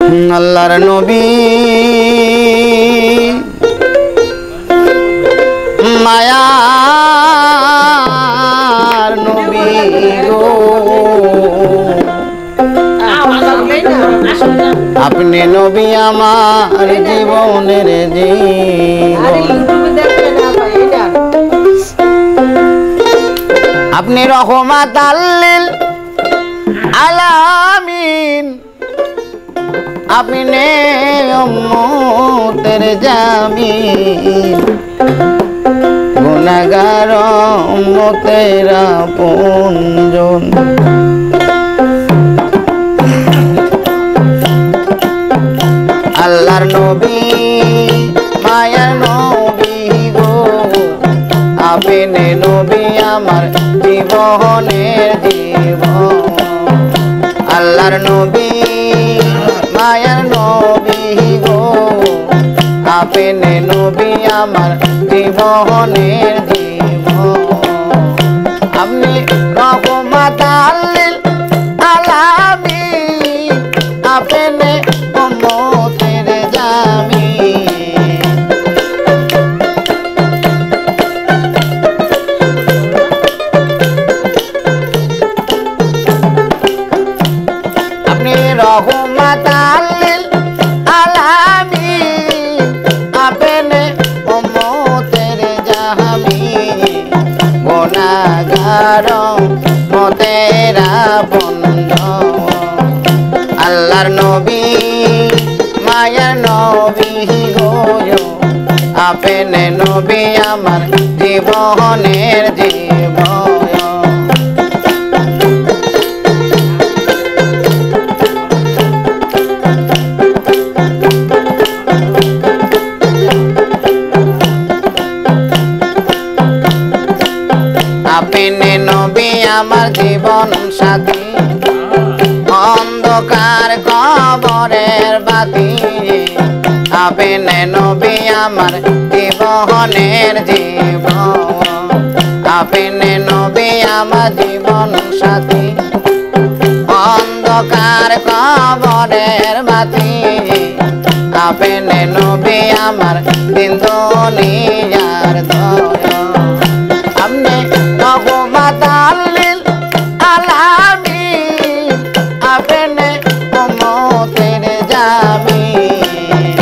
আল্লাহর নবী মায়ার নবী গো আপনি নবী আমার জীবনের জীবন আপনি রহমাত লিল আলামিন আপনি উম্মতের জামিন গুনাহগার উম্মতের আপনজন আল্লাহর নবী মায়ার নবী গো আপনি নবী আমার জীবনের জীবন আল্লাহর নবী মায়ার নবী গো আপনি নবী আমার জীবনের জীবন আপনি রহমাত লিল আলামিন আপনি উম্মতের জামিন আপনি রহমাত লিল আলামিন আপনি উম্মতের জামিন গুনাহগার উম্মতের আপনজন আল্লাহর নবী মায়ার নবী গো আপনি নবী আমার জীবনের জীবন আপনি নবী আমার জীবন সাথী অন্ধকার কবরের বাতি আপনি নবী আমার জীবনের জীবন আপনি নবী আমার জীবন সাথী অন্ধকার কবরের বাতি আপনি নবী আমার দিন দুনিয়ার দয়া আপনি রহমাত লিল আলামিন আপনি উম্মতের জামিন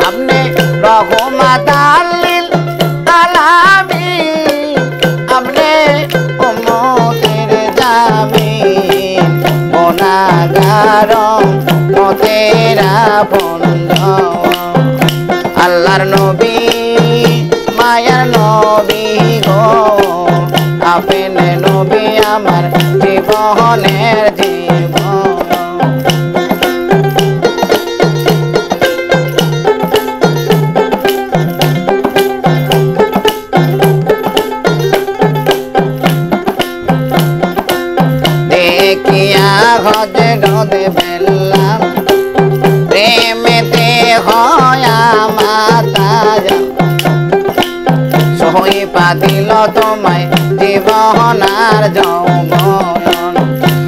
আপনি রহমাত লিল আলামিন আপনি উম্মতের জামিন গুনাহগার উম্মতের আপনজন আল্লাহর নবী মায়ার নবী গো আপনি নবী আমার জীবনের জীবন দেখিয়া হজে গদে বেল্লাম প্রেমেতে হয়া মাতা সই পাদিল তোমায় জীবনার যৌবন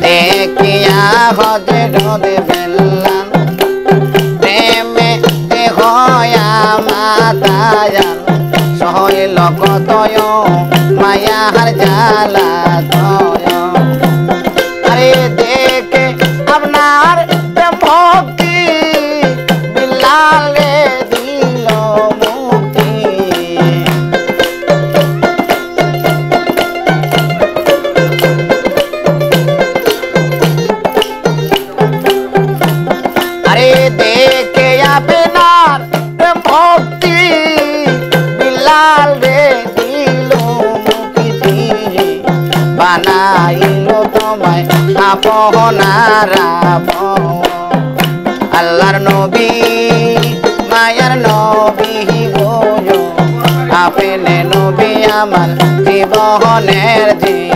দেখিয়া হজে গদে বেল্লাম প্রেমেতে হয়া মাতা সইল কতয় মায়ার জ্বালা তয় আরে দেখে আপনার ভক্তি বিলালে দিল মুক্তি আরে দেখে আপনার ভক্তি বিলালে দিল মুক্তি বানাইল তোমায় আপনার আল্লাহর নবী মায়ার নবী গো আপনি নবী আমার জীবনের জীবন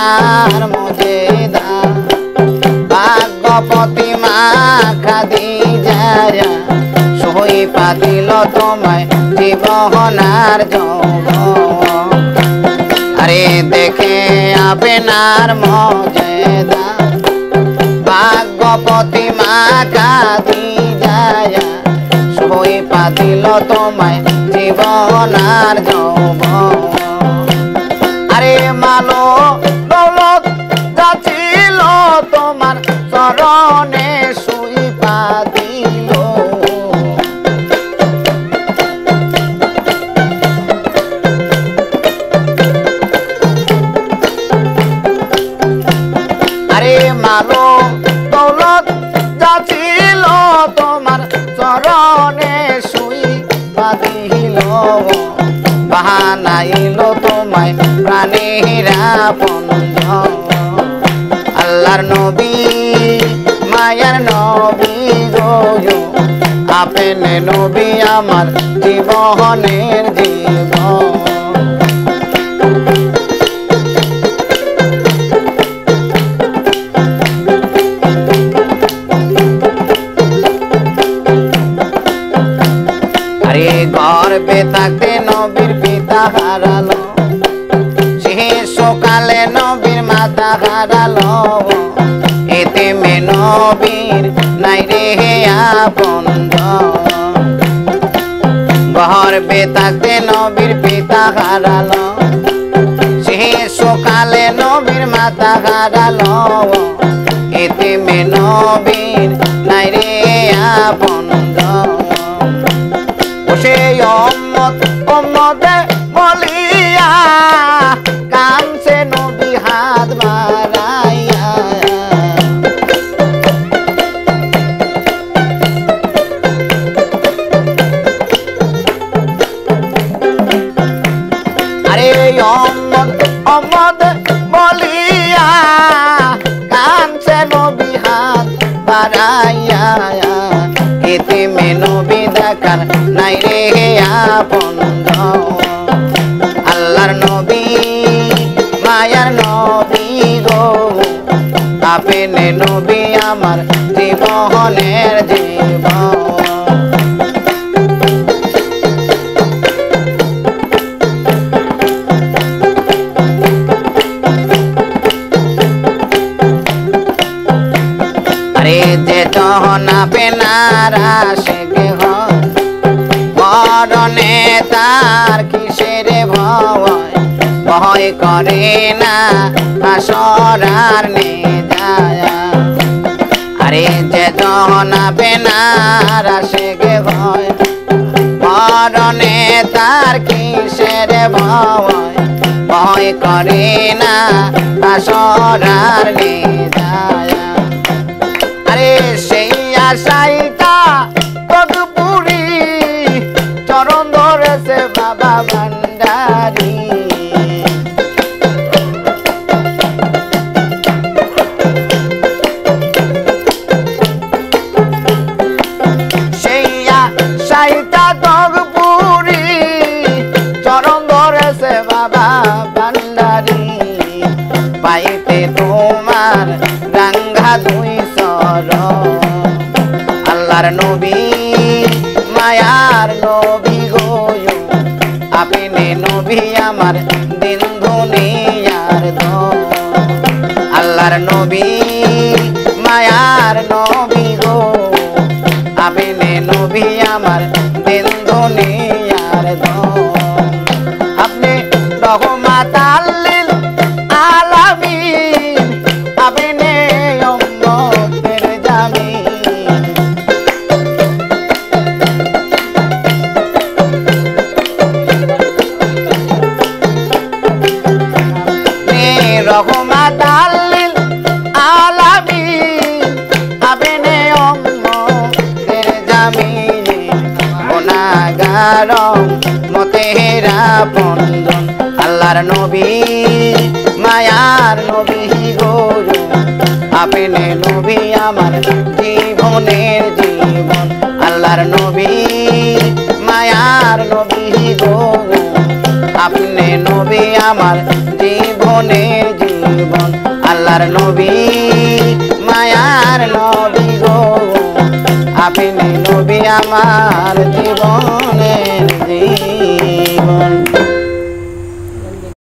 আপনার মজেদা ভাগ্যপতি মা খাদিজায় সই পাতিল তোমায় জীবনার যৌবন আরে দেখে আপনার মজেদা ভাগ্যপতি মা খাদিজায় সই পাতিল তোমায় জীবনার যৌবন আরে মালো দৌলত যা ছিল তোমার চরণে সই পাতিল আরে মালো দৌলত যা ছিল তোমার চরণে সই পাতিল বাহানাইল তোমায় প্রাণীরা বন্ধ আল্লাহর নবী মায়ার নবী গো আপনি নবী আমার জীবনের জীবন আরে গর্বে থাকতে নবীর পিতা হারালো সকালে নবীর মাতা হারালো এতে মে নবীর নাই রে আপন গর্বে থাকতে নবীর পিতা হারালো সকালে নবীর মাতা হারালো এতে মে নবীর নাই রে আপন সে অম্মদে বলিয়া কানছে নবী হাত বাড়াইয়া আরে অম্মদ বলিয়া কানছে নবী হাত বাড়াইয়া এতে মে নবী দেখার নাই রে আপন আল্লাহর নবী মায়ার নবী গো আপনি নবী আমার জীবনের জীবন আরে যে যখন আপনারা শেখে মরণে তার কিসের ভয় ভয় করে না হাসরার নিদায়া আরে যে যখন আপনারা শেখে ভয় মরণে তার কিসের ভয় ভয় করে না হাসরার নিদায়া আরে সেই আশাইটা তদপুরি চরণ ধরেছে বাবা ভান্ডারি সেই আশাইটা তদপুরি চরণ ধরেছে বাবা ভান্ডারি পাইতে তোমার গঙ্গা দুই আল্লাহর নবী মায়ার নবী গো আপনি নবী আমার দিন দুনিয়ার আল্লাহর নবী মায়ার নবী গো আপনি নবী আমার দিন দুনিয়ার আপনি রহমাত লিল আলামিন আপনি উম্মতের জামিন রহমাত লিল আলামিন আপনি উম্মতের জামিন গুনাহগার মতেরা বন্ধন আল্লাহর নবী মায়ার নবী গো আপনি নবী আমার জীবনের জীবন আল্লাহর নবী মায়ার নবী গো আপনি নবী আমার জীবনের জীবন আল্লাহর নবী মায়ার নবী গো আপনি নবী আমার জীবনের